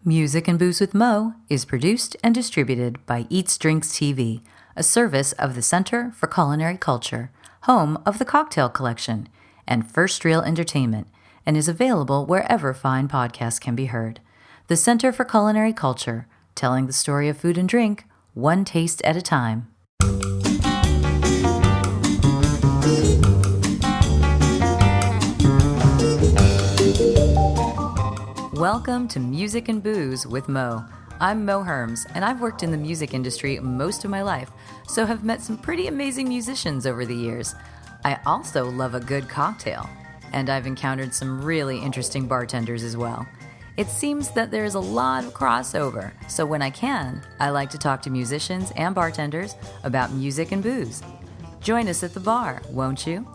Music and Booze with Mo is produced and distributed by EatsDrinksTV, a service of the Center for Culinary Culture, home of the Cocktail Collection, and First Reel Entertainment, and is available wherever fine podcasts can be heard. The Center for Culinary Culture, telling the story of food and drink, one taste at a time. Welcome to Music and Booze with Mo. I'm Mo Herms, and I've worked in the music industry most of my life, so have met some pretty amazing musicians over the years. I also love a good cocktail, and I've encountered some really interesting bartenders as well. It seems that there's a lot of crossover, so when I can, I like to talk to musicians and bartenders about music and booze. Join us at the bar, won't you?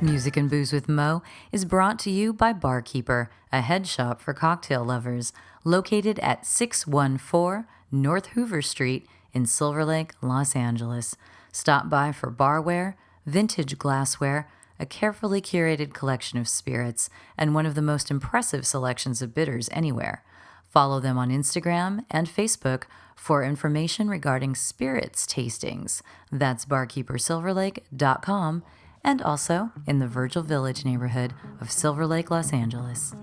Music and Booze with Mo is brought to you by Barkeeper, a head shop for cocktail lovers, located at 614 North Hoover Street in Silver Lake, Los Angeles. Stop by for barware, vintage glassware, a carefully curated collection of spirits, and one of the most impressive selections of bitters anywhere. Follow them on Instagram and Facebook for information regarding spirits tastings. That's barkeepersilverlake.com, and also in the Virgil Village neighborhood of Silver Lake, Los Angeles.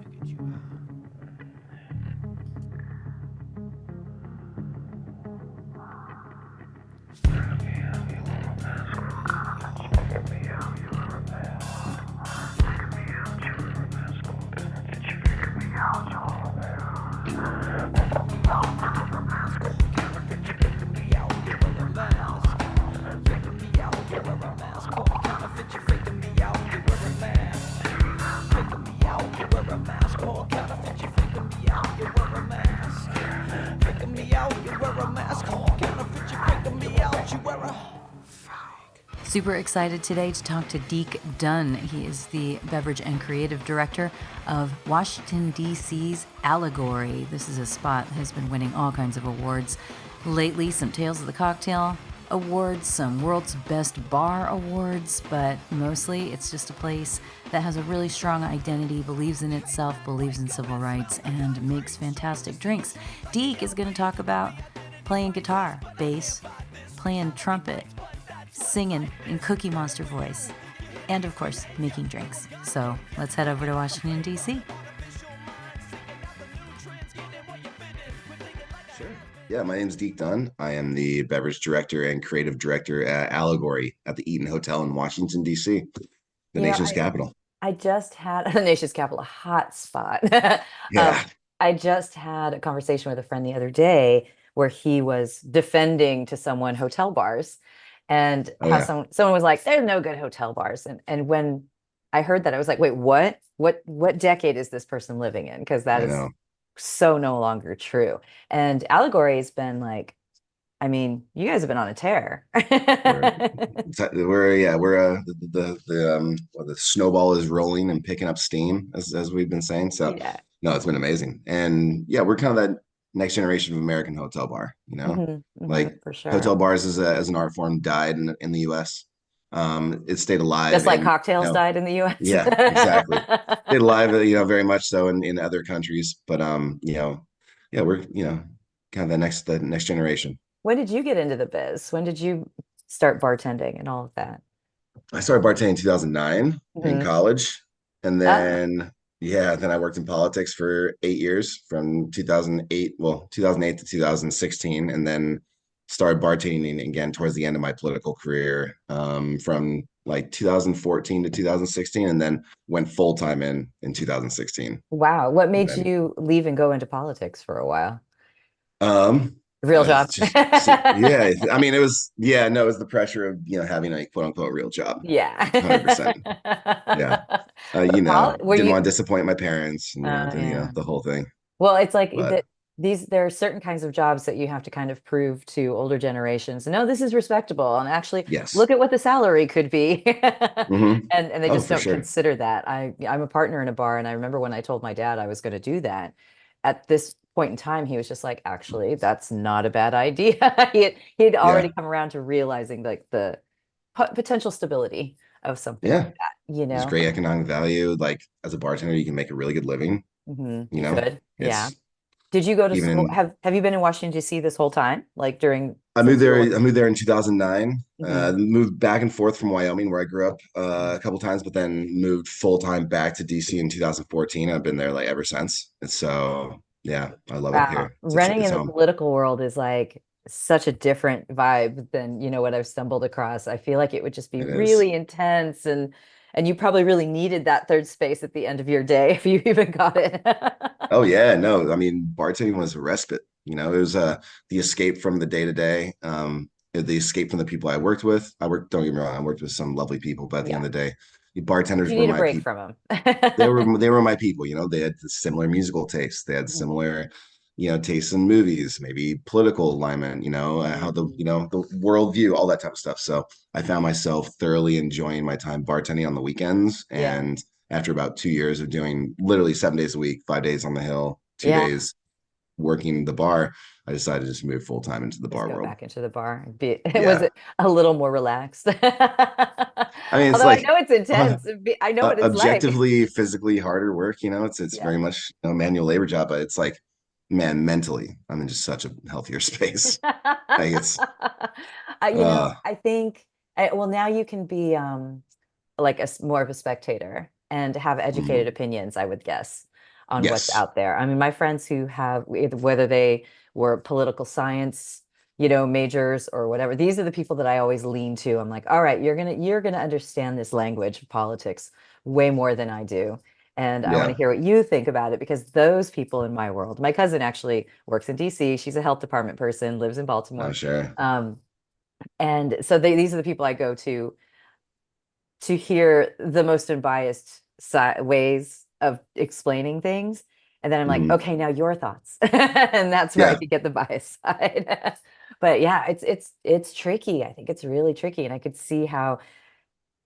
Super excited today to talk to Deke Dunne. He is the beverage and creative director of Washington, D.C.'s Allegory. This is a spot that has been winning all kinds of awards lately. Some Tales of the Cocktail awards, some World's Best Bar awards, but mostly it's just a place that has a really strong identity, believes in itself, believes in civil rights, and makes fantastic drinks. Deke is going to talk about playing guitar, bass, playing trumpet, singing in Cookie Monster voice, and of course, making drinks. So let's head over to Washington, D.C. Sure. Yeah, my name's Deke Dunne. I am the beverage director and creative director at Allegory at the Eaton Hotel in Washington, D.C., the nation's capital. I just had the nation's capital, a hot spot. Yeah. I just had a conversation with a friend the other day where he was defending to someone hotel bars. And someone was like, "There's no good hotel bars." And when I heard that, I was like, "Wait, what? What decade is this person living in?" Because that is so no longer true. And Allegory has been like, I mean, you guys have been on a tear. The snowball is rolling and picking up steam, as we've been saying. So no, it's been amazing. And yeah, we're kind of that next generation of American hotel bar, For sure. Hotel bars as an art form died in the US. It stayed alive. Just like cocktails died in the US. Yeah, exactly. Stayed alive, very much so in other countries. But we're kind of the next generation. When did you get into the biz? When did you start bartending and all of that? I started bartending in 2009 in college. And then then I worked in politics for 8 years, from 2008 to 2016, and then started bartending again towards the end of my political career, from like 2014 to 2016, and then went full-time in 2016. What made you leave and go into politics for a while? Real job. I mean, it was the pressure of having a quote unquote real job. 100%. Didn't want to disappoint my parents, and the whole thing. Well, it's like there are certain kinds of jobs that you have to kind of prove to older generations, no, this is respectable, and actually Yes. look at what the salary could be. And they Oh, just for don't sure. consider that. I'm a partner in a bar, and I remember when I told my dad I was going to do that, at this point in time, he was just like, actually, that's not a bad idea. He'd already Yeah. come around to realizing like the potential stability of something like Yeah. that, you There's know? great economic value. Like as a bartender, you can make a really good living. You You know, could, yeah. it's Did you go to even school? in, Have you been in Washington, D.C. this whole time? Like during I moved since you there. were I working? moved there in 2009. Hmm. Moved back and forth from Wyoming, where I grew up a couple times, but then moved full time back to DC in 2014. I've been there like ever since. And so, yeah, I love it Wow. here. Running It's in the home. political world is like such a different vibe than, what I've stumbled across. I feel like it would just be It is. really intense, and you probably really needed that third space at the end of your day if you even got it. Oh yeah, no, I mean, bartending was a respite. It was the escape from the day to day, the escape from the people I worked with. Don't get me wrong, I worked with some lovely people, but at the Yeah. end of the day, the But bartenders you were need a my break people. from They them. were they were my people. They had similar musical tastes. They had Mhm. similar, tastes in movies, maybe political alignment. How the Mhm. the worldview, all that type of stuff. So I found myself thoroughly enjoying my time bartending on the weekends. Yeah. And after about 2 years of doing literally 7 days a week, 5 days on the hill, two Yeah. days working the bar, I decided to just move full time into the Just bar go world. back into the bar. Was Yeah, it a little more relaxed? I mean, it's Although I like know it's intense. I know what it's like. objectively physically harder work. It's Yeah. very much a manual labor job, but it's like, man, mentally I'm in just such a healthier space. Like it's uh I think, well, now you can be like more of a spectator and have educated mhm. opinions, I would guess, on what's Yes. out there. I mean, my friends who have whether they were political science, majors or whatever, these are the people that I always lean to. I'm like, all right, you're gonna understand this language of politics way more than I do. And I want to Yeah. hear what you think about it, because those people in my world, my cousin actually works in DC. She's a health department person, lives in Oh, Baltimore. sure. Um, and so these are the people I go to hear the most unbiased ways of explaining things. And then I'm like, Hmm. okay, now your thoughts. And that's where I Yeah. could get the bias side. But yeah, it's tricky. I think it's really tricky. And I could see how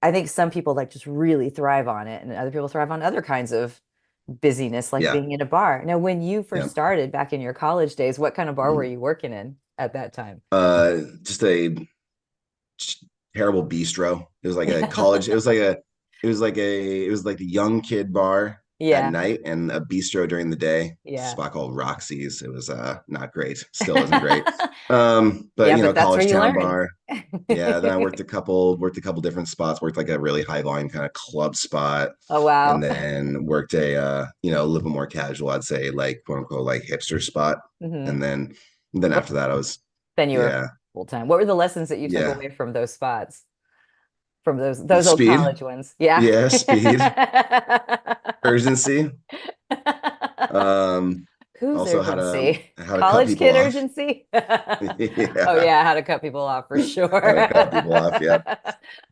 I think some people like just really thrive on it, and other people thrive on other kinds of busyness, like Yeah. being in a bar. Now, when you Yeah. first started back in your college days, what kind of bar were Mhm. you working in at that time? Just a terrible bistro. It was like a college. It was like the young kid bar at Yeah, night and a bistro during the day. yeah. Spot called Roxy's. It was not great. Still isn't great. But Yeah, but that's where college you town learn. bar. Yeah. Then I worked a couple different spots. Worked like a really high volume kind of club spot, Oh, and wow. then worked a little bit more casual, I'd say, like quote unquote like hipster spot. Hmm. And then What after that, I was then you were yeah full time. What were the lessons that you took yeah away from those spots, from those old speed. college ones? Yeah. Yeah, speed, urgency. Um, Whose also urgency? how to cut College people kid off. urgency? Oh Yeah, yeah, how to cut people off for how sure. to cut people off. Yep.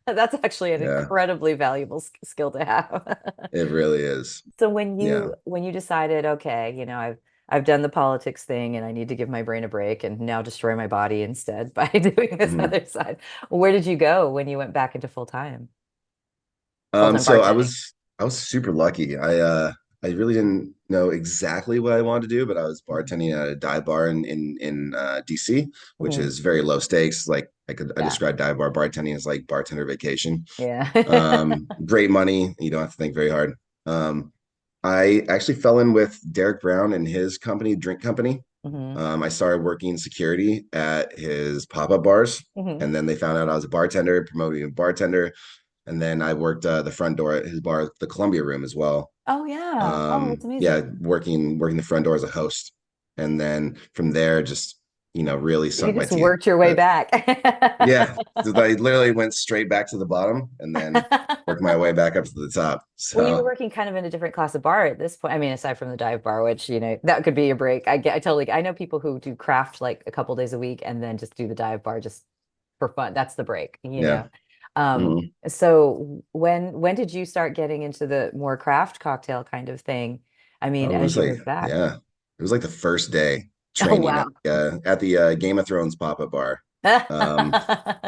That's actually an Yeah, incredibly valuable skill to have. it really is. So when Yeah. you decided, okay, I've done the politics thing and I need to give my brain a break and now destroy my body instead by doing this Mhm. other side. Where did you go when you went back into full time So bartending? I was super lucky. I really didn't know exactly what I wanted to do, but I was bartending at a dive bar in DC, which Mhm. is very low stakes. Like I Yeah. describe dive bar bartending as like bartender vacation. Yeah. Great money. You don't have to think very hard. Um, I actually fell in with Derek Brown and his company, drink company. Hmm. I started working security at his pop-up bars, Hmm. and then they found out I was a bartender, promoted me to bartender, and then I worked the front door at his bar, the Columbia Room as well. Oh yeah. Oh, that's Yeah, amazing. working the front door as a host, and then from there, just really You sunk my just teeth. worked your way back. Yeah, so I literally went straight back to the bottom, and then worked my way back up to the top. Well, you were So working kind of in a different class of bar at this point. I mean, aside from the dive bar, which, that could be a break. I know people who do craft like a couple days a week and then just do the dive bar just for fun. That's the break. yeah. Um, Mhm. so when did you start getting into the more craft cocktail kind of thing? I mean, Oh, as you moved back. it was like the first day. Oh, training wow. at the Game of Thrones pop-up bar. Um,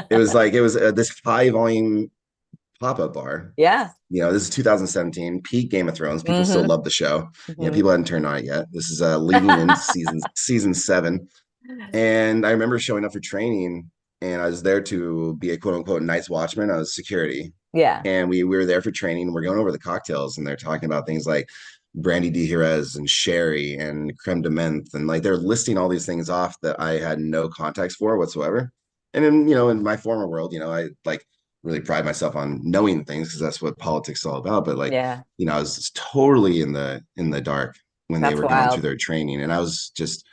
it was this high volume pop-up bar. Yeah. You know, this is 2017, peak Game of Thrones. People still Hmm. love the show. You know, Hmm. people hadn't turned on it yet. This is leading into season 7. And I remember showing up for training, and I was there to be a quote unquote night's watchman. I was security, Yeah. and we were there for training. We're going over the cocktails, and they're talking about things like brandy de Jerez and sherry and creme de menthe, and like they're listing all these things off that I had no context for whatsoever. And in in my former world, I like really pride myself on knowing things because that's what politics is all about. But like, Yeah. I was totally in the dark when they That's were going through wild. their training, and I was just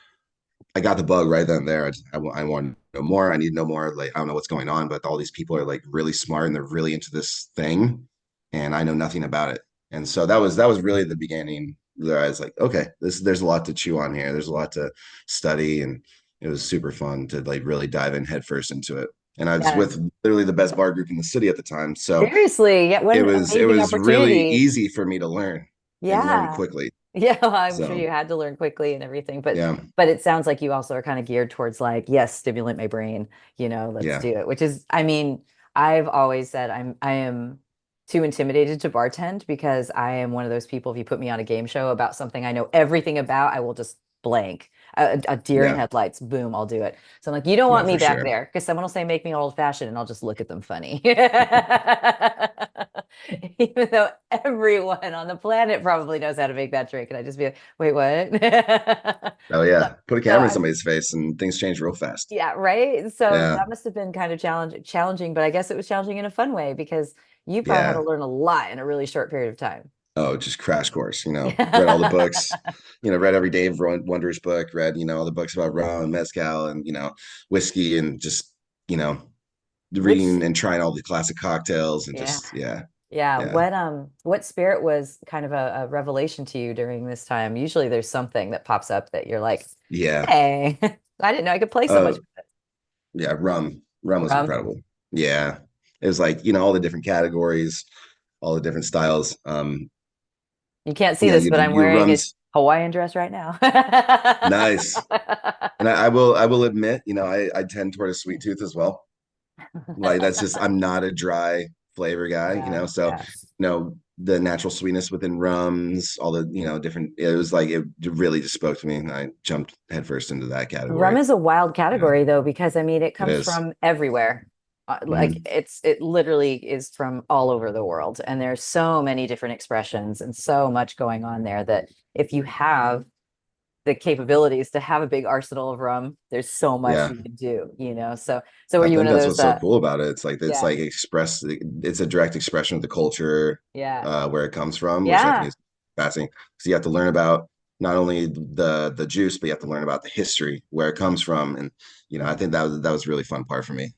I got the bug right then and there. I want to know more. I need to know more. Like, I don't know what's going on, but all these people are like really smart and they're really into this thing, and I know nothing about it. And so that was really the beginning. Where I was like, okay, there's a lot to chew on here. There's a lot to study, and it was super fun to like really dive in headfirst into it. And I was Yeah. with literally the best bar group in the city at the time, so Seriously. Yeah. What an it amazing was really opportunity. easy for me to learn and learn Yeah. quickly. Yeah, well, I'm sure So you had to learn quickly and everything, yeah, but it sounds like you also are kind of geared towards like, yes, stimulate my brain, let's yeah, do it. Which is, I mean, I've always said I am too intimidated to bartend because I am one of those people, if you put me on a game show about something I know everything about, I will just blank. A deer in yeah, headlights, boom, I'll do it. So I'm like, you don't no, want me for back sure. there because someone will say make me old fashioned and I'll just look at them funny. Even though everyone on the planet probably knows how to make that drink. And I just be like, wait, what? Oh So, yeah, put a so camera in I'm, somebody's face and things change real fast. yeah, right. So Yeah, that must have been kind of challenging, but I guess it was challenging in a fun way because you probably had to yeah. learn a lot in a really short period of time. Oh, just crash course. Read all the books. Read every Dave Wonders book. Read all the books about rum and mezcal and whiskey and just you know Which, reading and trying all the classic cocktails and yeah. just yeah, Yeah. yeah, What spirit was kind of a revelation to you during this time? Usually there's something that pops up that you're like, yeah. hey, I didn't know I could play so much Oh yeah, rum was rum. incredible. Yeah, it was like all the different categories, all the different styles. You can't see Yeah, this, but I'm your wearing a rums Hawaiian dress right now. nice. And I will admit, I tend toward a sweet tooth as well. Like that's just I'm not a dry flavor guy, Yeah, so yeah. the natural sweetness within rums, all the different. It was like it really just spoke to me, and I jumped headfirst into that Rum category. is a wild Yeah, category though, because I mean it it comes is. from everywhere. Like Mhm. it literally is from all over the world, and there's so many different expressions and so much going on there that if you have the capabilities to have a big arsenal of rum, there's so much Yeah, you can do. So were I you one think of that's those what's so cool about it. It's yeah, like it's a direct expression of the culture yeah, where it comes from, which I think yeah, is fascinating. So you have to learn about not only the juice, but you have to learn about the history, where it comes from, and I yeah. think that was a really fun part for me.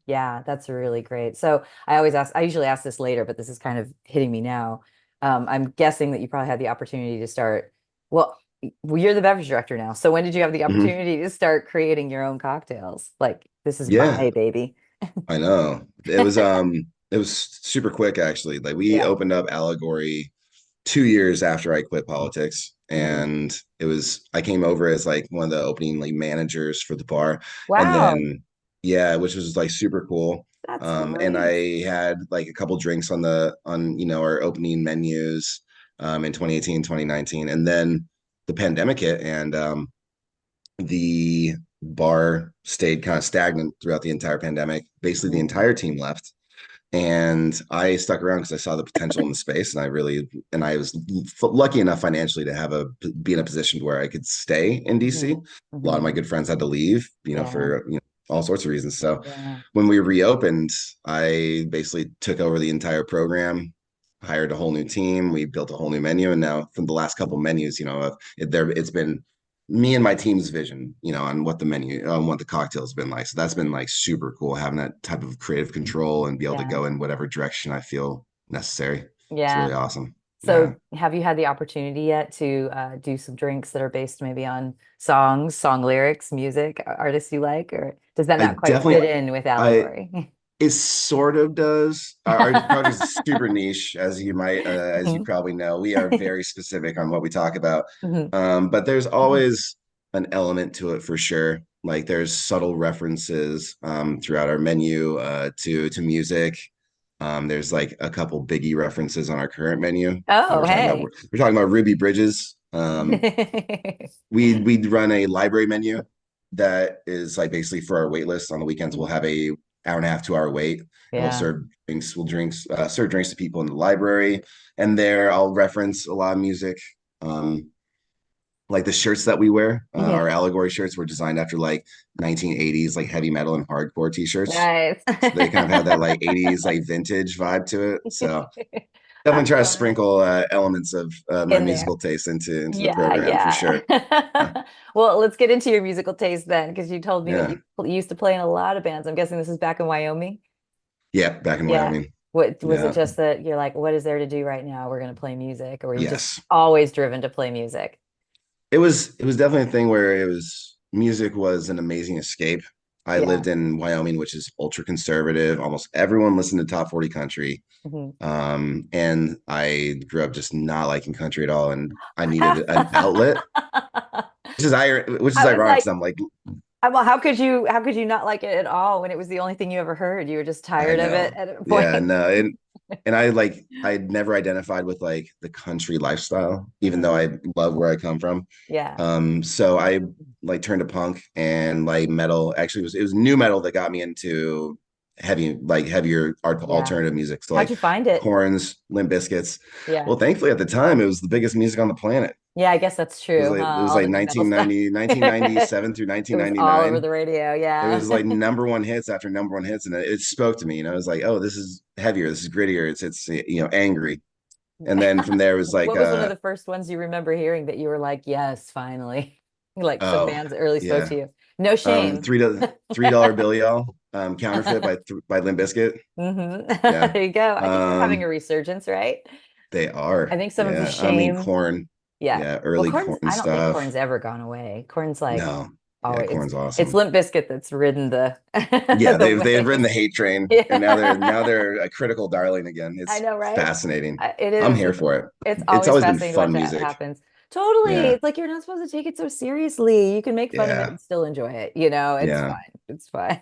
Yeah, that's really great. So I usually ask this later, but this is kind of hitting me now. I'm guessing that you probably had the opportunity to start. Well, you're the beverage director now. So when did you have the Mhm. opportunity to start creating your own cocktails? Like, this is Yeah, my baby. I know. It was super quick actually. Like we Yeah. opened up Allegory 2 years after I quit politics. Mhm. And I came over as like one of the opening like managers for the bar. And Wow, then, yeah, which was like super cool. that's And great. I had like a couple drinks on our opening menus, in 2018, 2019. And then the pandemic hit and, the bar stayed kind of stagnant throughout the entire pandemic. Basically, the Mhm. entire team left and I stuck around because I saw the potential in the space, and I was lucky enough financially to be in a position where I could stay in DC. Mhm. A lot of Mhm. my good friends had to leave, Yeah. for all sorts of reasons. So Yeah. when we reopened, I basically took over the entire program, hired a whole new team, we built a whole new menu, and now from the last couple menus, it's been me and my team's vision, on what the menu, on what the cocktail's been like. So that's been like super cool having that type of creative control and be able to Yeah. go in whatever direction I feel necessary. It's Yeah. really awesome. So Yeah. have you had the opportunity yet to do some drinks that are based maybe on songs, song lyrics, music, artists you like, or does that I not quite fit definitely, in with I, Allegory? it sort of does. Our project is super niche, as you Mhm. probably know. We are very specific on what we talk about. Mhm. But there's always an element to it for sure. Like there's subtle references throughout our menu to music. There's like a couple Biggie references on our current menu. Oh, hey. We're talking about Ruby Bridges. We run a library menu that is like basically for our wait list. On the weekends, we'll have a hour and a half, 2 hour wait, and we'll Yeah. serve drinks. Serve drinks to people in the library, and there I'll reference a lot of music. Like the shirts that we wear, Mhm. our allegory shirts were designed after like 1980s like heavy metal and hardcore t-shirts. Nice. So they kind of have that like 80s like vintage vibe to it. So definitely That's try to funny. sprinkle elements of my In there. musical taste into the Yeah, program for yeah. sure. Uh, Well, let's get into your musical taste then, because you told me that yeah. you used to play in a lot of bands. I'm guessing this is back in Wyoming. Yeah, back in Yeah. Wyoming. What was it Yeah. just that you're like, what is there to do right now? We're going to play music, or were you just Yes. always driven to play music? It was definitely a thing where it was music was an amazing escape. I Yeah. lived in Wyoming, which is ultra conservative. Almost everyone listened to top 40 country. Mhm. And I grew up just not liking country at all. And I needed an outlet, which is I was ironic because like, I'm like, well, how could you not like it at all when it was the only thing you ever heard? You were just I tired of it know. at a Yeah, point. no. And I'd never identified with like the country lifestyle, even though Mhm. I love where I come from. Yeah. So I like turned to punk and like metal. Actually, it was new metal that got me into heavier Yeah. alternative music. So How'd like you find it? Corns, Limp Bizkits. Yeah. Well, thankfully at the time it was the biggest music on the planet. Yeah, I guess that's true, huh? It was All like the new metal stuff. 1997 through It was all over 1999. the radio. It Yeah. was like number one hits after number one hits, and it spoke to me. I was like, oh, this is heavier, this is grittier, it's angry. And then from there it was like What was one of the first ones you remember hearing that you were like, yes, finally? Like some oh bands that really spoke to yeah, you. No shame. $3 Bill Y'all, Counterfeit by Limp Bizkit. Yeah. There you go. I think they're having a um resurgence, right? they I are, think some of the yeah, I mean shame. Corn. Yeah. Yeah, Well, early Corn I don't think stuff. corn's ever gone away. Corn's like No, yeah, always Corn's it's awesome. Limp Bizkit that's ridden the Yeah, the they've ridden wave. the hate train, and now Yeah. they're a critical darling again. I It's know, right? fascinating. It I'm is. here for it. It's It's always always been fascinating to fun watch how it music. happens. Totally. Yeah, It's like you're not supposed to take it so seriously. You can make fun of it yeah, and still enjoy it. You know, it's yeah. fine. It's fine.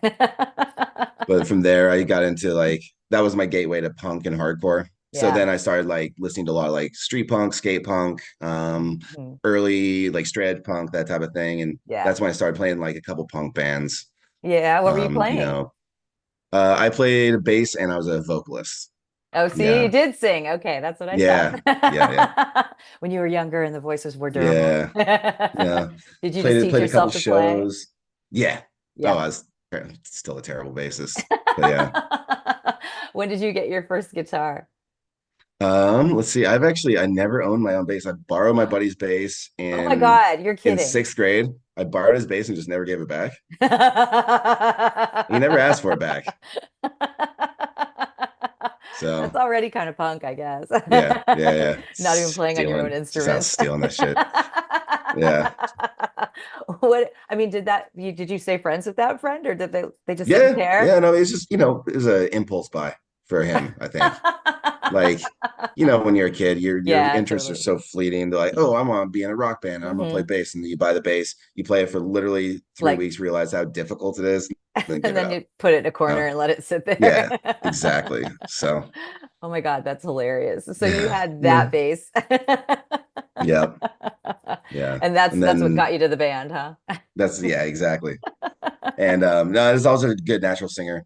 But from there, I got into like that was my gateway to punk and hardcore. So Yeah. then I started like listening to a lot of like street punk, skate punk, Mhm. early like straight edge punk, that type of thing. And Yeah. that's when I started playing like a couple punk bands. Yeah. What were you You playing? know, I played bass and I was a vocalist. Oh, see, you Yeah, did sing. Okay, that's what I yeah, yeah, yeah, thought. When you were younger and the voices were durable. yeah, yeah. Did you just teach Played a couple yourself to play? shows. Yeah. Oh, Yeah. I was still a terrible bassist, but yeah. When did you get your first guitar? Let's see. I never owned my own bass. I borrowed my buddy's bass Oh my God, you're in kidding. sixth grade. I borrowed his bass and just never gave it back. He never asked for it back. That's So already kind of punk, I guess. yeah, yeah, yeah. Not even playing on your own Just out instruments. stealing that shit. Yeah. What, I mean, did you stay friends with that friend, or did they just didn't Yeah, care? yeah. No, it's just, it was an impulse buy for him, I think. Like, when you're a kid, your Yeah, interests are totally. so fleeting. They're like, oh, I'm gonna be in a rock band. I'm gonna play Hmm. bass, and then you buy the bass, you play it for literally three Like, weeks, realize how difficult it is, and then and give it then up. you put it in a corner Oh, and let it sit yeah, there. exactly. So, Oh my God, that's hilarious. So you yeah, had yeah, that bass. yeah, yeah. And And that's what got then you to the band, huh? yeah, exactly. And no, I was also a good natural singer.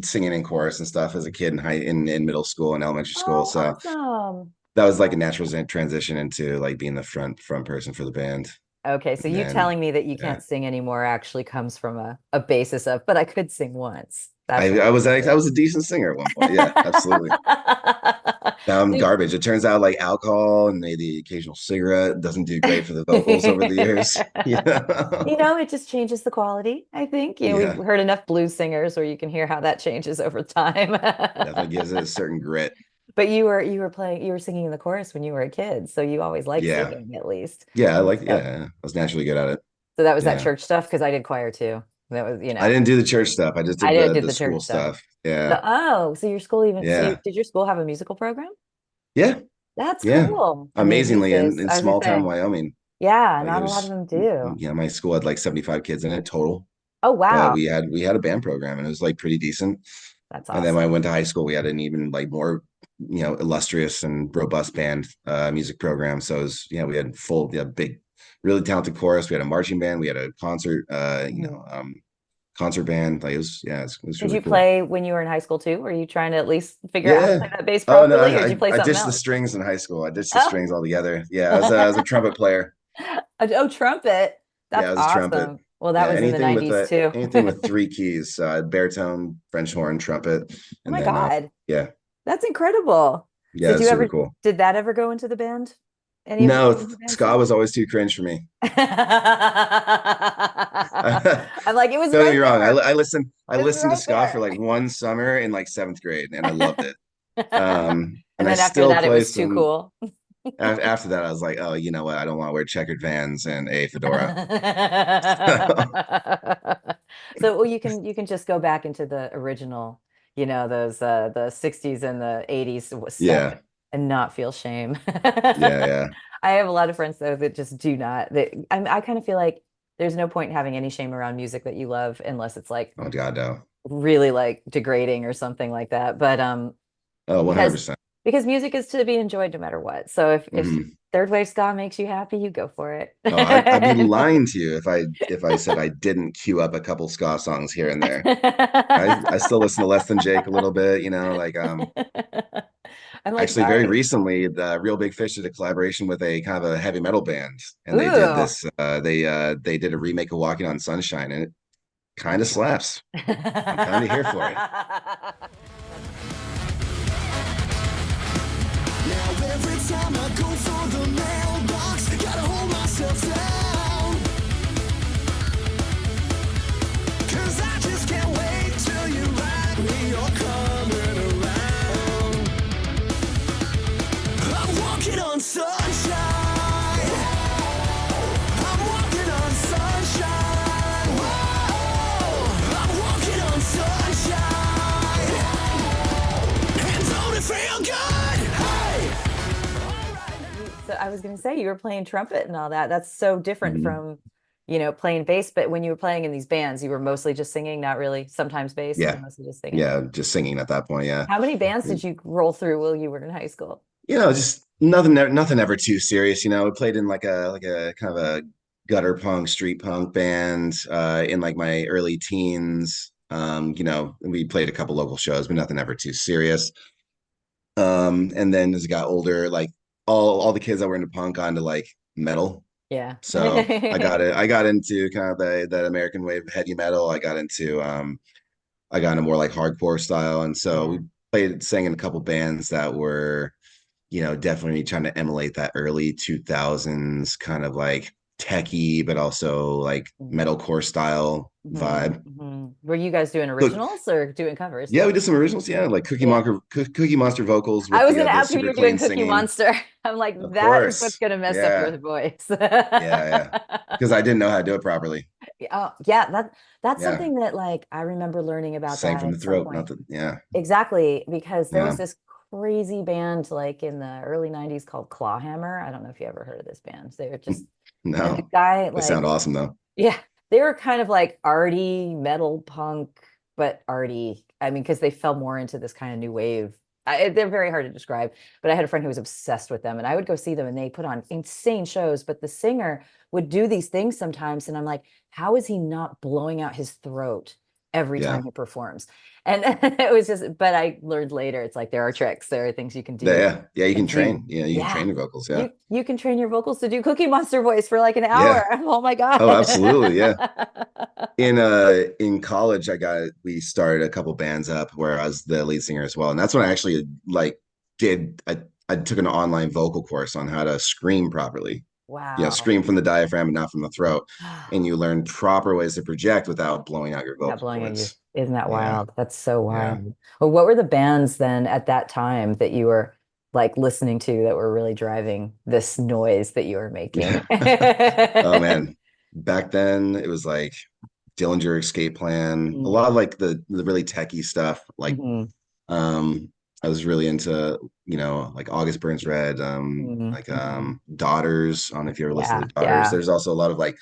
Singing in chorus and stuff as a kid in middle school and elementary school. Oh, So awesome. that was like a natural transition into like being the front person for the band. Okay, so And you then telling me that you yeah, can't sing anymore actually comes from a basis of, but I could sing once. That's I hilarious. was a decent singer at one point. Yeah, absolutely. Now I'm So you- garbage. It turns out like alcohol and the occasional cigarette doesn't do great for the vocals over the years. You know, it just changes the quality, I think. You know, we've Yeah, heard enough blues singers where you can hear how that changes over time. definitely gives it a certain grit. But you were singing in the chorus when you were a kid, so you always liked Yeah, singing at least. yeah, So, I was naturally good at it. so that was that Yeah, church stuff because I did choir too. That was, I didn't do the church stuff. I just I did didn't do the the school church stuff. stuff. Yeah, So your school yeah, did your school have a musical program? yeah, That's yeah. cool. I mean, these Amazingly, days, in I was gonna small town say, Wyoming. Yeah, Like it not a lot of was, them do. yeah, my school had like 75 kids in it total, Oh, but wow. we had a band program and it was like pretty decent. That's And then when I awesome. went to high school, we had an even like more, illustrious and robust band music program. So it was, we had big, really talented chorus. We had a marching band. We had a concert, Mhm. concert band. Like it was Did really you cool. play when you were in high school too? Were you trying to at least figure out how to Yeah. play that bass Oh no, properly, or did you play I something ditched the else? strings in high school. I ditched the Oh, strings altogether. Yeah, I was a trumpet player. oh, trumpet. Yeah, That's I was a trumpet. awesome. Well, that Yeah, was in the 90s too. anything with three keys, baritone, French horn, trumpet, Oh and my then God. yeah, That's incredible. yeah, it's super cool. Did that ever go into the band? Any of No, the bands ska you was always too cringe for me. I'm like, it was Don't get right me wrong. there. I It was listened to right ska for there. like one summer in like seventh grade, and I loved it. And And I then after still that, it play was too some. cool. After that, I was like, oh, you know what? I don't want to wear checkered Vans and a fedora. So, well, you can just go back into the original, those the 60s and the 80s stuff Yeah, and not feel shame. yeah, yeah. I have a lot of friends though that just do not. I kind of feel like there's no point in having any shame around music that you love unless it's like Oh God, no. really like degrading or something like that. But Oh, because 100%. music is to be enjoyed no matter what. So if Hmm. third wave ska makes you happy, you go for it. Oh, I'd be lying to you if I said I didn't queue up a couple ska songs here and there. I still listen to Less Than Jake a little bit, like I'm like, actually very sorry. recently the Real Big Fish did a collaboration with a kind of a heavy metal band, and they did Ooh. this they did a remake of Walking on Sunshine, and it kind of That's nice. slaps. I'm kind of here for it. Now every time I go for the mailbox, gotta hold myself down. 'Cause I just can't wait till you write me you're coming around. I'm walking on sunshine. I'm walking on sunshine. Whoa, I'm walking on sunshine. And don't it feel good? Hey! So I was going to say you were playing trumpet and all that. That's so different Mhm. from, playing bass. But when you were playing in these bands, you were mostly just singing, not really sometimes bass, Yeah, mostly just singing. yeah, just singing at that point. Yeah, How many bands did you roll through while you were in high school? just nothing ever too serious. We played in like a kind of a gutter punk, street punk band in like my early teens. We played a couple local shows, but nothing ever too serious. And then as I got older, like all the kids that were into punk got into like metal. Yeah. So I got into kind of that American wave heavy metal. I got into more like hardcore style. And so Yeah. we sang in a couple bands that were, definitely trying to emulate that early 2000s kind of like techie, but also like metalcore style vibe. Were you guys doing Look, originals or doing covers yeah, we too? did some originals. Yeah, like Yeah. Cookie Monster vocals I with was going to the ask if you super were doing clean Cookie singing. Monster. I'm like, Of that is what's course. going to mess up your Yeah. voice. Yeah, yeah. Because I didn't know how to do it properly. Oh, yeah, that's Yeah. something that like I remember learning about Sang that from the at some throat, point. not the yeah. Exactly, because there was Yeah. this crazy band like in the early 90s called Clawhammer. I don't know if you ever heard of this band. They were just and the No. guy They sound like awesome though. yeah, they were kind of like arty metal punk, but arty. I mean, because they fell more into this kind of new wave. They're very hard to describe, but I had a friend who was obsessed with them, and I would go see them, and they put on insane shows. But the singer would do these things sometimes, and I'm like, how is he not blowing out his throat every Yeah. time he performs? And it was just, but I learned later, it's like there are tricks, there are things you can Yeah, do yeah. Yeah, you to can do. train. Yeah, you can Yeah, train your vocals. Yeah. you can train your vocals to do Cookie Monster voice for like an hour. Yeah. Oh my God. Oh, absolutely. Yeah. In college we started a couple bands up where I was the lead singer as well. And that's when I actually like did I took an online vocal course on how to scream properly. Wow. Scream from the diaphragm and not from the throat. And you learn proper ways to project without blowing out your Not vocal blowing at you. cords. Isn't that Yeah. wild? That's so Yeah. wild. Well, what were the bands then at that time that you were like listening to that were really driving this noise that you were making? Yeah. Oh man. Back then it was like Dillinger Escape Plan, a lot of like the really techie stuff. Like Mhm, I was really into, like August Burns Red, mhm, mhm. Daughters. I don't know if you ever listen Yeah, to Daughters. yeah. There's also a lot of like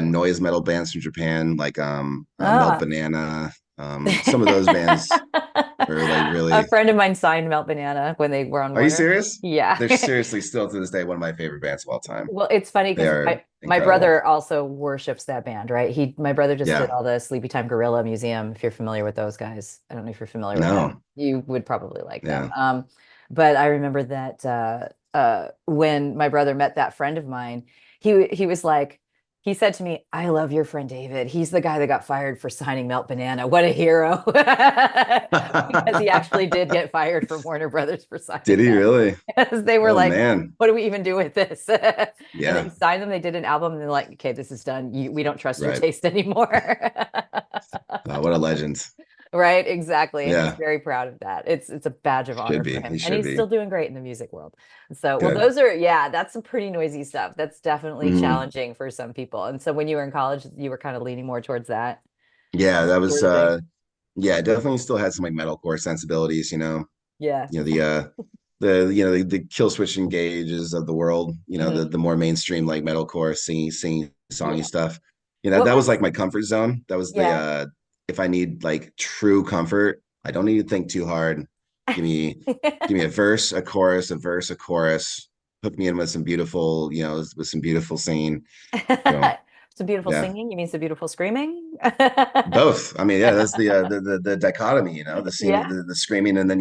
noise metal bands from Japan, like Melt Ah. Banana. Some of those bands are like A really. friend of mine signed Melt Banana when they were on Are you Warner. serious? Yeah. They're seriously still to this day one of my favorite bands of all time. Well, it's funny They because are my incredible. brother also worships that band, right? My brother just did Yeah. all the Sleepy Time Gorilla Museum, if you're familiar with those guys. I don't know if you're familiar with them. No. You would probably like them. Yeah. But I remember that when my brother met that friend of mine, he was like, he said to me, "I love your friend David. He's the guy that got fired for signing Melt Banana. What a hero." Because he actually did get fired from Warner Brothers for Did signing he them. really? Because they were Oh like, man. what do we even do with this? And they Yeah. signed them, they did an album, and they're like, okay, this is done. We don't trust your Right. taste anymore. What a legend. Right, exactly. And he's Yeah. very proud of that. It's a badge of Should honor for be. him. He And should he's be. still doing great in the music world. So, well, Good. those are, yeah, that's some pretty noisy stuff. That's definitely Mhm. challenging for some people. And so when you were in college, you were kind of leaning more towards that Yeah, that was sort of thing. yeah, definitely still had some like metalcore sensibilities, Yeah. the kill switch engages of the world, Mhm. the more mainstream like metalcore singing songy Yeah. stuff. What That was was, like my comfort zone. That was the yeah. if I need like true comfort, I don't need to think too hard. Give me give me a verse, a chorus, a verse, a chorus. Hook me in with some beautiful, with some beautiful singing. So Some beautiful yeah. singing. You mean some beautiful screaming? Both. I mean, yeah, that's the dichotomy, the scene, Yeah, the screaming, and then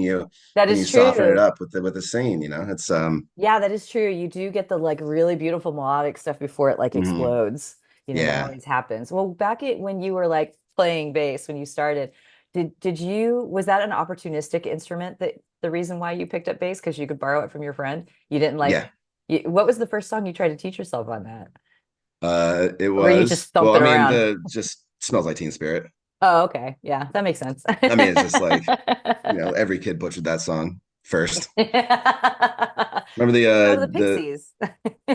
that is you soften it true. up with the singing. It's Yeah, that is true. You do get the like really beautiful melodic stuff before it like mhm. explodes. That Yeah, always happens. Well, back at when you were like playing bass when you started, did you was that an opportunistic instrument that the reason why you picked up bass because you could borrow it from your friend? You didn't like yeah. what was the first song you tried to teach yourself on that? It Or were you just was well. I thumping mean, around? the just smells like Teen Spirit. Oh, okay. Yeah, that makes sense. I mean, it's just like every kid butchered that song first. Remember So the Pixies.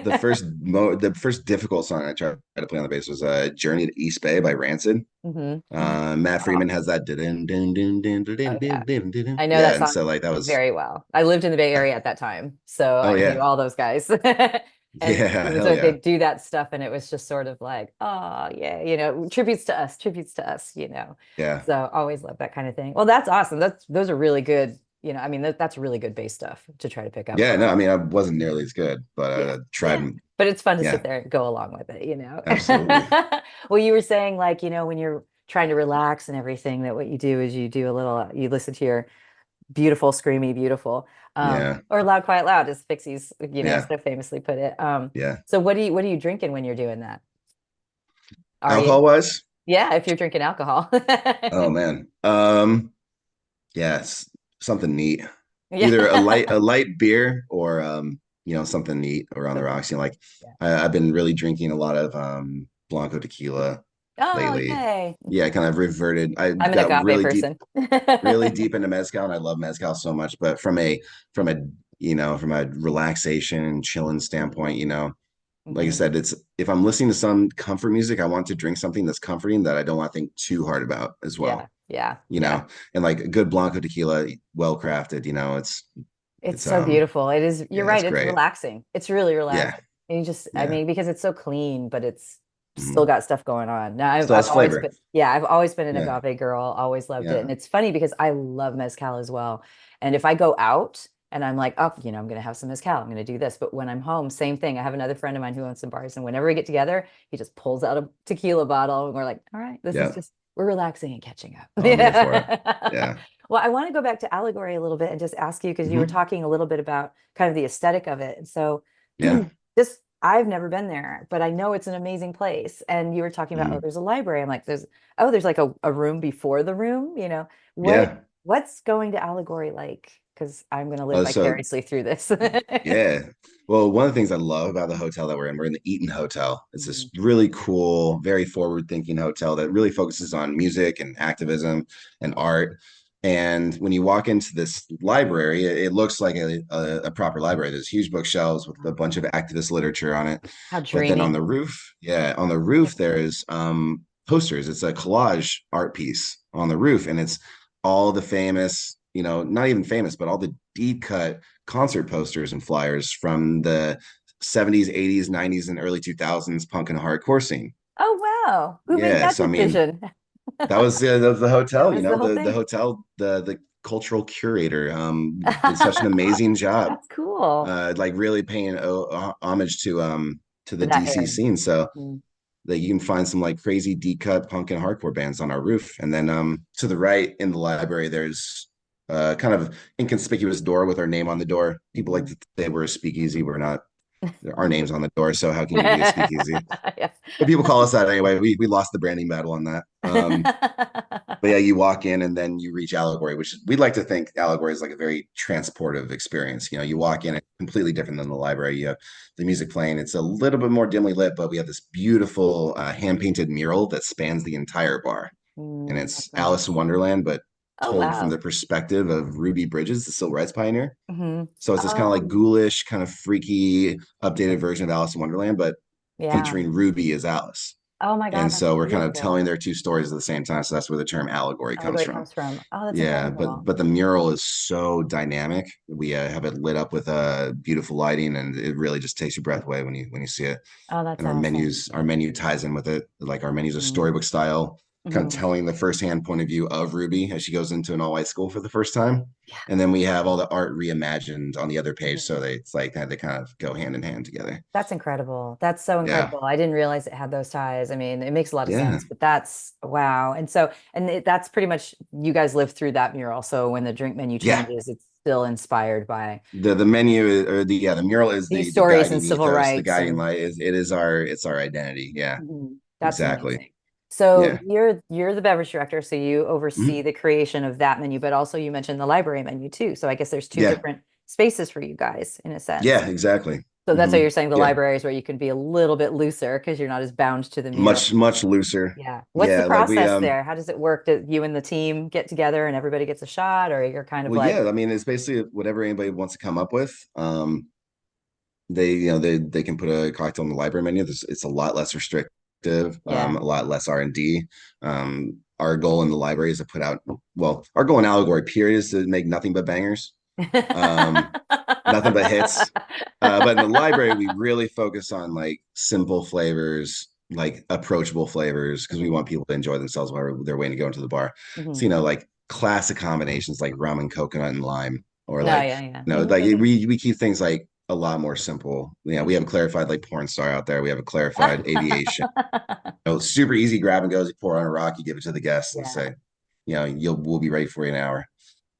the first difficult song I tried to play on the bass was "Journey to East Bay" by Rancid. Hmm. Matt Oh, Freeman has that. oh yeah. I know Yeah, that and song so like that was very well. I lived in the Bay Area at that time, so oh I knew yeah, all those guys. And yeah, hell they yeah, do that stuff, and it was just sort of like, oh yeah, tributes to us. yeah. So always love that kind of thing. Well, that's awesome. Those are really good. I mean, that's really good bass stuff to try to pick up Yeah, for. no, I mean, I wasn't nearly as good, but Yeah, I tried. yeah. But it's fun to sit Yeah, there and go along with it. absolutely. Well, you were saying like, when you're trying to relax and everything, that what you do is you listen to your beautiful, screamy, beautiful, Yeah, or loud, quiet, loud, as Pixies, yeah, so famously put it. yeah. So what are you drinking when you're doing that? Are you? Alcohol wise, Yeah, if you're drinking alcohol. oh man, yes, something neat. Either Yeah. a light beer or something neat or on the Something. rocks. Like Yeah. I've been really drinking a lot of Blanco tequila Oh, lately. yay. Yeah, I kind of reverted. I I'm an got agave person. really deep into mezcal, and I love mezcal so much. But from a from a relaxation and chilling Mhm, standpoint, like I mhm. said, it's if I'm listening to some comfort music, I want to drink something that's comforting that I don't want to think too hard about as Yeah, well. yeah, yeah. And like a good Blanco tequila, well crafted, It's it's so beautiful. It is, you're yeah, it's right. It's great. relaxing. It's really Yeah, relaxing. And I yeah. mean, because it's so clean, but it's still Mhm. got stuff going on. Now, Still has flavor. I've always been an Yeah, agave girl, always loved it. yeah. And it's funny because I love mezcal as well. And if I go out and I'm like, oh, I'm going to have some mezcal, I'm going to do this. But when I'm home, same thing. I have another friend of mine who owns some bars. And whenever we get together, he just pulls out a tequila bottle and we're like, all right, Yeah. we're relaxing and catching up. Oh, I'm here for it. Yeah. Well, I want to go back to allegory a little bit and just ask you because you were Hmm. talking a little bit about kind of the aesthetic of it. And so Yeah. this I've never been there, but I know it's an amazing place. And you were talking about, oh, Mhm. there's a library. I'm like, there's like a room before the room. What Yeah. what's going to allegory like? Because I'm gonna live So vicariously through this. yeah. Well, one of the things I love about the hotel that we're in the Eaton Hotel. It's this Mhm. really cool, very forward-thinking hotel that really focuses on music and activism and art. And when you walk into this library, it looks like a proper library. There's huge bookshelves with a bunch of activist literature on it. How But then on dreamy. the roof, yeah, on the roof there's posters. It's a collage art piece on the roof, and it's all the famous, not even famous, but all the deep cut concert posters and flyers from the 70s, 80s, 90s, and early 2000s punk and hardcore scene. Oh, wow. Who made Yeah, that so I mean, decision? that was the That hotel, was the whole the thing. hotel, the cultural curator did such an amazing job, That's cool. like really paying homage to To the that DC era. scene. So Mhm. that you can find some like crazy deep cut punk and hardcore bands on our roof. And then to the right in the library, there's kind of inconspicuous door with our name on the door. People like Mhm. to say we're a speakeasy. We're not. Our name's on the door, so how can you be a speakeasy? Yeah. But people call us that anyway. We lost the branding battle on that. But yeah, you walk in and then you reach Allegory, which we'd like to think Allegory is like a very transportive experience. You know, you walk in, it's completely different than the library. You have the music playing. It's a little bit more dimly lit, but we have this beautiful hand painted mural that spans the entire bar. And it's That's Alice in nice. Wonderland, but Oh, told from the wow. perspective of Ruby Bridges, the civil rights pioneer. Hmm. So it's this kind of like Oh, ghoulish, kind of freaky, updated version of Alice in Wonderland, but yeah. featuring Ruby as Alice. Oh my God, And that's so we're kind of telling beautiful. their two stories at the same time. So that's where the term allegory comes Allegory from. comes from. Oh, that's Yeah, incredible. but the mural is so dynamic. We have it lit up with beautiful lighting, and it really just takes your breath away when you see it. Oh, that's And awesome. our menu ties in with it. Like our menus are Hmm. storybook style, kind of Hmm. telling the firsthand point of view of Ruby as she goes into an all white school for the first time. Yeah. And then we have all the art reimagined on the other page, so Mhm. it's like they kind of go hand in hand together. That's incredible. That's so Yeah, incredible. I didn't realize it had those ties. I mean, it makes a lot of yeah. sense, but that's wow. And so, that's pretty much you guys live through that mural. So when the drink menu Yeah, changes, it's still inspired by the menu or the mural is these the stories and guiding civil ethos, the rights guiding and light is it is our it's our identity. Yeah, that's exactly. amazing. So Yeah. you're the beverage director, so you oversee Mhm. the creation of that menu, but also you mentioned the library menu too. So I guess there's two Yeah, different spaces for you guys in a sense. yeah, exactly. So that's why Hmm. you're saying the Yeah, library is where you can be a little bit looser because you're not as bound to the mural. much looser. Yeah. What's the Yeah, like we process there? How does it work? Do you and the team get together and everybody gets a shot, or you're kind of well, like, yeah, I mean it's basically whatever anybody wants to come up with. They they can put a cocktail on the library menu. It's a lot less restrictive, yeah. a lot less R&D. Our goal in the library is to put out, well, our goal in Allegory period is to make nothing but bangers. Nothing but hits. But in the library, we really focus on like simple flavors, like approachable flavors, because we Mhm, want people to enjoy themselves while they're waiting to go into the bar. So, mhm. you know, like classic combinations like rum and coconut and lime, or No, like, yeah, yeah. like we keep things like a lot more simple. You know, we have a clarified like porn star out there. We have a clarified aviation. Super easy grab and goes. You pour on a rock, you give it to the guest and Yeah. say, we'll be ready for you in an hour.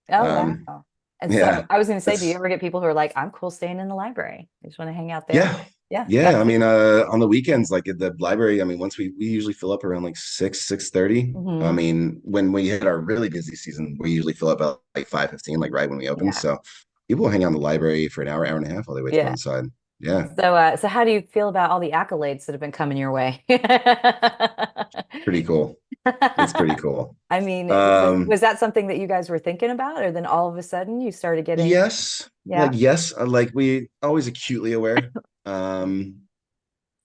Oh, Um, wow. And so yeah, I was going to say, do you that's ever get people who are like, I'm cool staying in the library. I just want to hang out there. Yeah. Yeah, Yeah. that I too. mean, on the weekends, like at the library, I mean, once we usually fill up around like 6:30. I Hmm. mean, when we hit our really busy season, we usually fill up at like 5:15, like right when we open. Yeah. So people will hang out in the library for an hour, hour and a half while they wait to go Yeah. inside. Yeah. So how do you feel about all the accolades that have been coming your way? Pretty cool. It's pretty cool. I mean, was Um, that something that you guys were thinking about, or then all of a sudden you started getting, yes, yeah. like we always acutely aware. Um,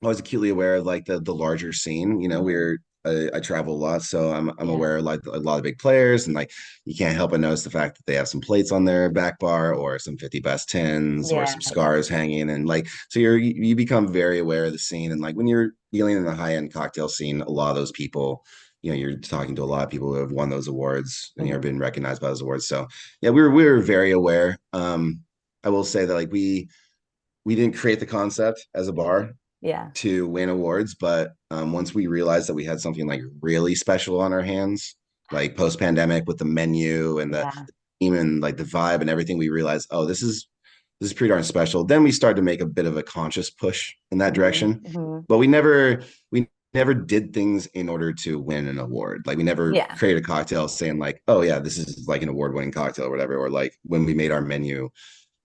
I was acutely aware of like the larger scene. You know, Mhm. I travel a lot, so I'm Yeah. aware of like a lot of big players, and like you can't help but notice the fact that they have some plates on their back bar, or some 50 best tins, or Yeah. some Yeah. scars hanging, and like so you become very aware of the scene, and like when you're dealing in the high end cocktail scene, a lot of those people. You're talking to a lot of people who have won those awards and Mhm. been recognized by those awards. So yeah, we were very aware. I will say that like we didn't create the concept as a bar Yeah. to win awards, but once we realized that we had something like really special on our hands, like post pandemic with the menu and the Yeah. team and like the vibe and everything, we realized, oh, this is pretty darn special. Then we started to make a bit of a conscious push in that Hmm. direction, Hmm. but we never did things in order to win an award. Like we never Yeah. created a cocktail saying like, oh yeah, this is like an award winning cocktail or whatever. Or like when we made our menu,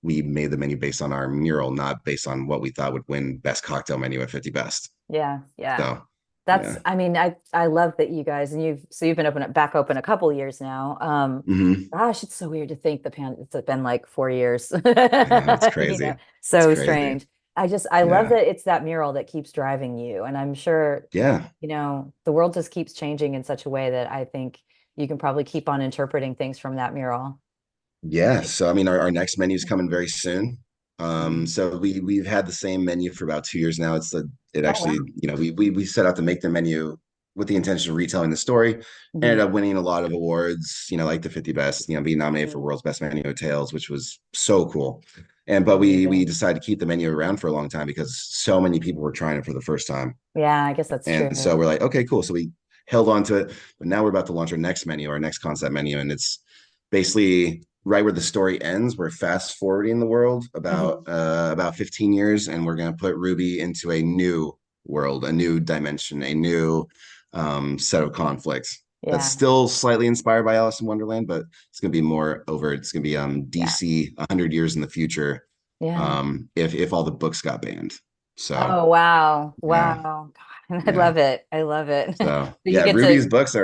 we made the menu based on our mural, not based on what we thought would win best cocktail menu at 50 best. Yeah. Yeah. So That's, yeah. I mean, I love that you guys, and you've been back open a couple years now. Hmm. Gosh, it's so weird to think it's been like 4 years, I know it's you know, crazy. It's so crazy. strange. I love Yeah. that it's that mural that keeps driving you. And I'm sure, Yeah. the world just keeps changing in such a way that I think you can probably keep on interpreting things from that mural. Yeah. So I mean our next menu is coming very soon. So we've had the same menu for about 2 years now. It Oh, wow. actually, we set out to make the menu with the intention of retelling the story. Ended up winning a lot of awards, like the 50 best, being nominated for World's Best Menu Hotels, which was so cool. But we Amazing. decided to keep the menu around for a long time because so many people were trying it for the first time. Yeah, I guess that's And true. so we're like, okay, cool. So we held on to it, but now we're about to launch our next menu, our next concept menu, and it's basically right where the story ends. We're fast forwarding the world about 15 years, and we're going to put Ruby into a new world, a new dimension, a new set of conflicts. That's Yeah. still slightly inspired by Alice in Wonderland, but it's going to be more over. It's going to be Yeah. DC 100 years in the future. Yeah. If all the books got banned. So Oh, wow. yeah, Wow. God, I yeah. love it. I love it. So So you yeah, get to, Ruby's I, books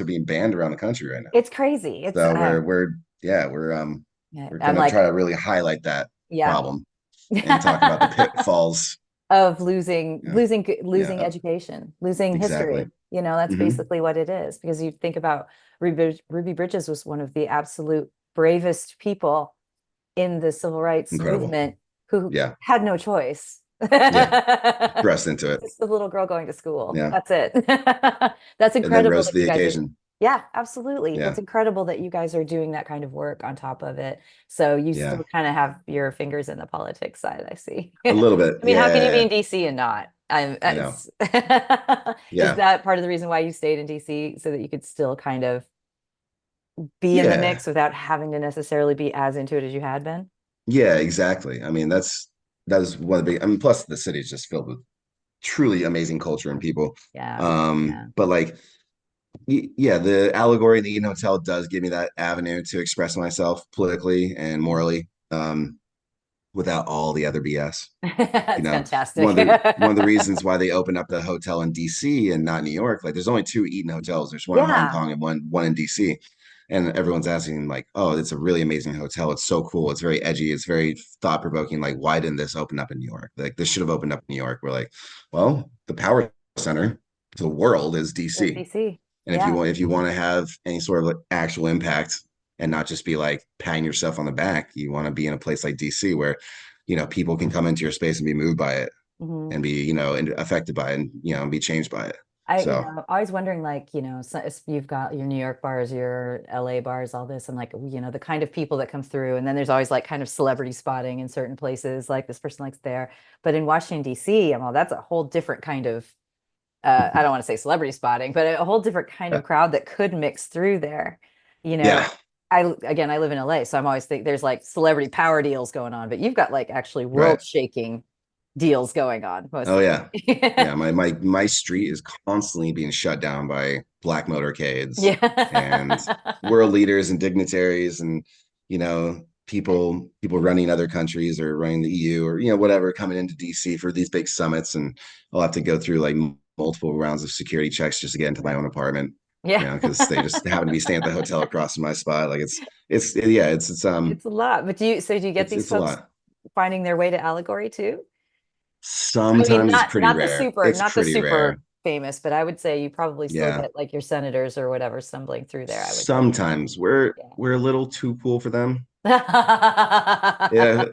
are being banned around the country right now. it's crazy. It's, So we're I'm gonna try like, to really highlight that yeah. problem and talk about the pitfalls. Of losing Yeah, losing yeah, education, losing exactly. history. That's Hmm. basically what it is. Because you think about Ruby Bridges was one of the absolute bravest people in the civil rights Incredible. movement who Yeah, had no choice. yeah. Thrust into it. Just a little girl going to school. Yeah, That's it. That's and then incredible rose that to you the guys are, occasion. yeah, absolutely. That's Yeah, incredible that you guys are doing that kind of work on top of it. So you yeah. still kind of have your fingers in the politics side, I see. A little bit. I mean, how can you be Yeah, in DC and not? I know. Is Yeah, that part of the reason why you stayed in DC so that you could still kind of be in the yeah, mix without having to necessarily be as into it as you had been? yeah. Exactly. I mean, that is one of the big. I mean, plus the city is just filled with truly amazing culture and people. Yeah. Yeah. But like, yeah, the allegory in the Eden Hotel does give me that avenue to express myself politically and morally, without all the other BS. It's One fantastic. of the reasons why they opened up the hotel in DC and not New York, like there's only two Eden hotels. There's one in Hong Yeah. Kong and one in DC. And everyone's asking, like, oh, it's a really amazing hotel. It's so cool. It's very edgy. It's very thought provoking. Like, why didn't this open up in New York? Like, this should have opened up in New York. We're like, well, the power center to the world is It's DC. DC. And Yeah. if you want to have any sort of like actual impact and not just be like patting yourself on the back, you want to be in a place like DC where, people can come into your space and be moved by it Mhm. and be, affected by it and, be changed by it. So Always wondering, like, so you've got your New York bars, your LA bars, all this, and like, the kind of people that come through. And then there's always like kind of celebrity spotting in certain places, like this person likes there. But in Washington, D.C., well, that's a whole different kind of, I don't want to say celebrity spotting, but a whole different kind of crowd that could mix through there. You know, yeah, I live in LA, so I'm always think there's like celebrity power deals going on, but you've got like actually right. world shaking deals going on Oh mostly. yeah. Yeah. My street is constantly being shut down by black motorcades and Yeah. world leaders and dignitaries and, people running other countries or running the EU or, whatever coming into DC for these big summits. And I'll have to go through like multiple rounds of security checks just to get into my own apartment, Yeah. because they just happen to be staying at the hotel across from my spot. Like yeah, It's a lot. But do you get these it's a folks lot. finding their way to Allegory too? I mean, Sometimes it's pretty rare. It's not the pretty rare. super famous, but I would say you probably still Yeah. get like your senators or whatever stumbling through there, I would think. Sometimes we're Yeah. we're a little too cool for them. Yeah,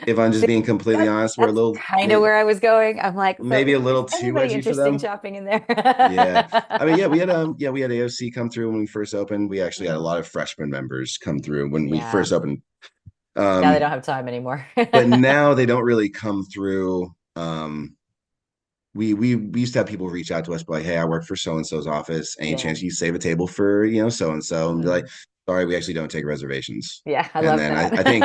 if I'm just being completely honest, we're a That's little kind of where I was going. I'm like, so maybe a is little too anybody edgy for interesting them. shopping in there? Yeah. I mean, we had AOC come through when we first opened. We actually had a Mhm. lot of freshman members come through when we Yeah. first opened. Now they Um, don't have time anymore. but now they don't really come through. We used to have people reach out to us, be like, "Hey, I work for so and so's office. Any Yeah. chance you save a table for so and so?" And be like, Mhm. "Sorry, we actually don't take reservations." Yeah, I And love then I think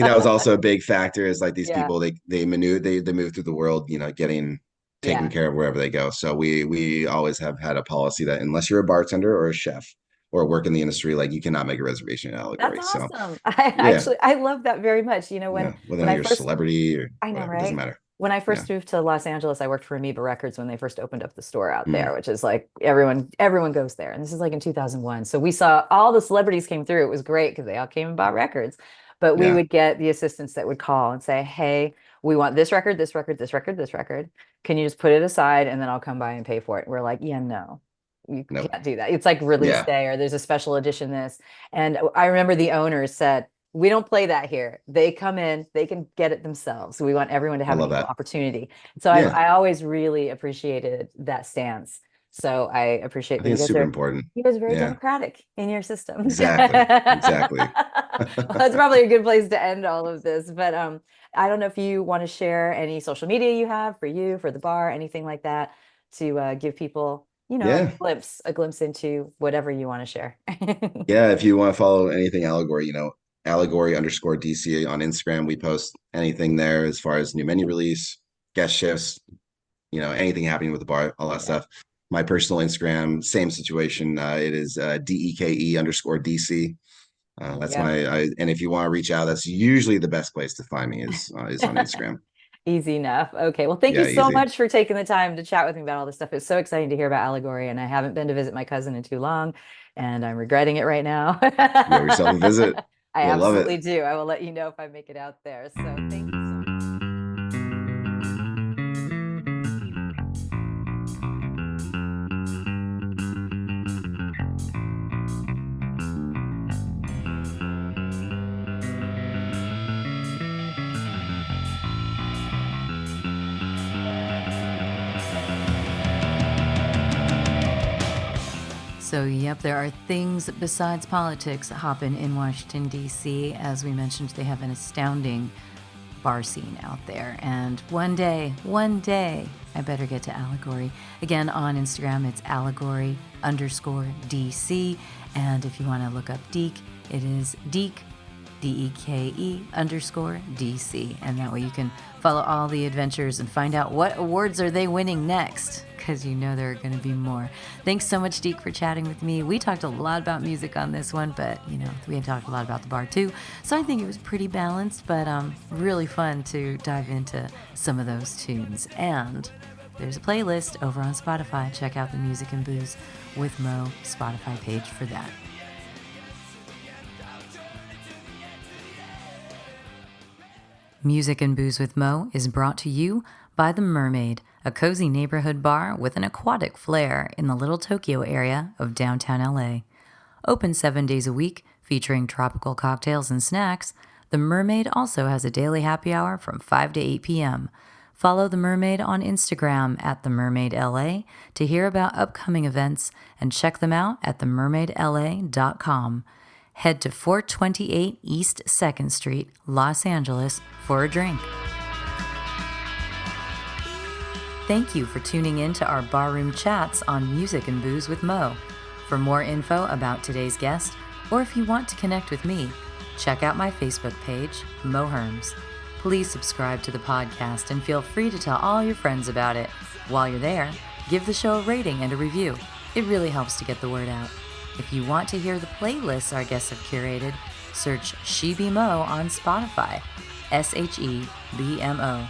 that was that. also a big factor. Is like these Yeah. people they move through the world, getting taken Yeah. care of wherever they go. So we always have had a policy that unless you're a bartender or a chef or work in the industry, like you cannot make a reservation at That's Allegory. So awesome. yeah, I love that very much. whether or When not I you're a first celebrity or I know, whatever, it doesn't right? matter. When I Yeah. first moved to Los Angeles, I worked for Amoeba Records when they first opened up the store out Mm. there, which is like everyone goes there. And this is like in 2001. So we saw all the celebrities came through. It was great because they all came and bought records. But we Yeah. would get the assistants that would call and say, "Hey, we want this record, this record, this record, this record. Can you just put it aside and then I'll come by and pay for it?" We're like, "Yeah, no. You No. can't do that. It's like release Yeah. day or there's a special edition this." And I remember the owners said, We don't play that here. They come in, they can get it themselves. We want everyone to I have an love equal that. opportunity. So Yeah, I always really appreciated that stance. So I appreciate I that think it's super important. you guys are very Yeah, democratic in your system. exactly. Exactly. Well, that's probably a good place to end all of this. But I don't know if you want to share any social media you have for you, for the bar, anything like that, to give people, Yeah. a glimpse into whatever you want to share. Yeah. If you want to follow anything Allegory, Allegory_DC on Instagram, we post anything there as far as new menu release, guest shifts, anything happening with the bar, all that Yeah. stuff. My personal Instagram, same situation. It is DEKE_DC. That's Yep. and if you want to reach out, that's usually the best place to find me is on Instagram. Easy enough. Okay. Well, thank you Yeah, so easy. much for taking the time to chat with me about all this stuff. It's so exciting to hear about Allegory, and I haven't been to visit my cousin in too long, and I'm regretting it right now. You owe yourself a visit. I You'll love it. absolutely do. I will let you know if I make it out there. So thank you so much. So, yep, there are things besides politics hopping in Washington, D.C. As we mentioned, they have an astounding bar scene out there. And one day, I better get to Allegory. Again, on Instagram, it's Allegory_DC. And if you want to look up Deke, it is Deke, DEKE_DC. And that way you can follow all the adventures and find out what awards are they winning next, because there are going to be more. Thanks so much, Deke, for chatting with me. We talked a lot about music on this one, but we had talked a lot about the bar too. So I think it was pretty balanced, but really fun to dive into some of those tunes. And there's a playlist over on Spotify. Check out the Music and Booze with Mo Spotify page for that. Music and Booze with Mo is brought to you by The Mermaid, a cozy neighborhood bar with an aquatic flair in the Little Tokyo area of downtown LA. Open 7 days a week, featuring tropical cocktails and snacks, The Mermaid also has a daily happy hour from 5 to 8 p.m. Follow The Mermaid on Instagram at TheMermaidLA to hear about upcoming events and check them out at themermaidla.com. Head to 428 East 2nd Street, Los Angeles for a drink. Thank you for tuning in to our barroom chats on Music and Booze with Mo. For more info about today's guest, or if you want to connect with me, check out my Facebook page, Mo Herms. Please subscribe to the podcast and feel free to tell all your friends about it. While you're there, give the show a rating and a review. It really helps to get the word out. If you want to hear the playlists our guests have curated, search She Be Mo on Spotify, SHEBMO.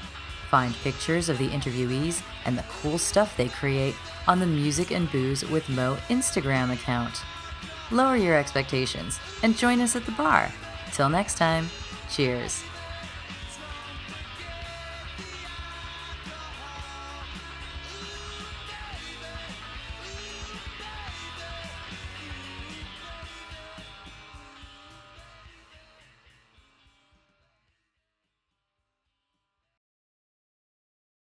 Find pictures of the interviewees and the cool stuff they create on the Music and Booze with Mo Instagram account. Lower your expectations and join us at the bar. Till next time, cheers.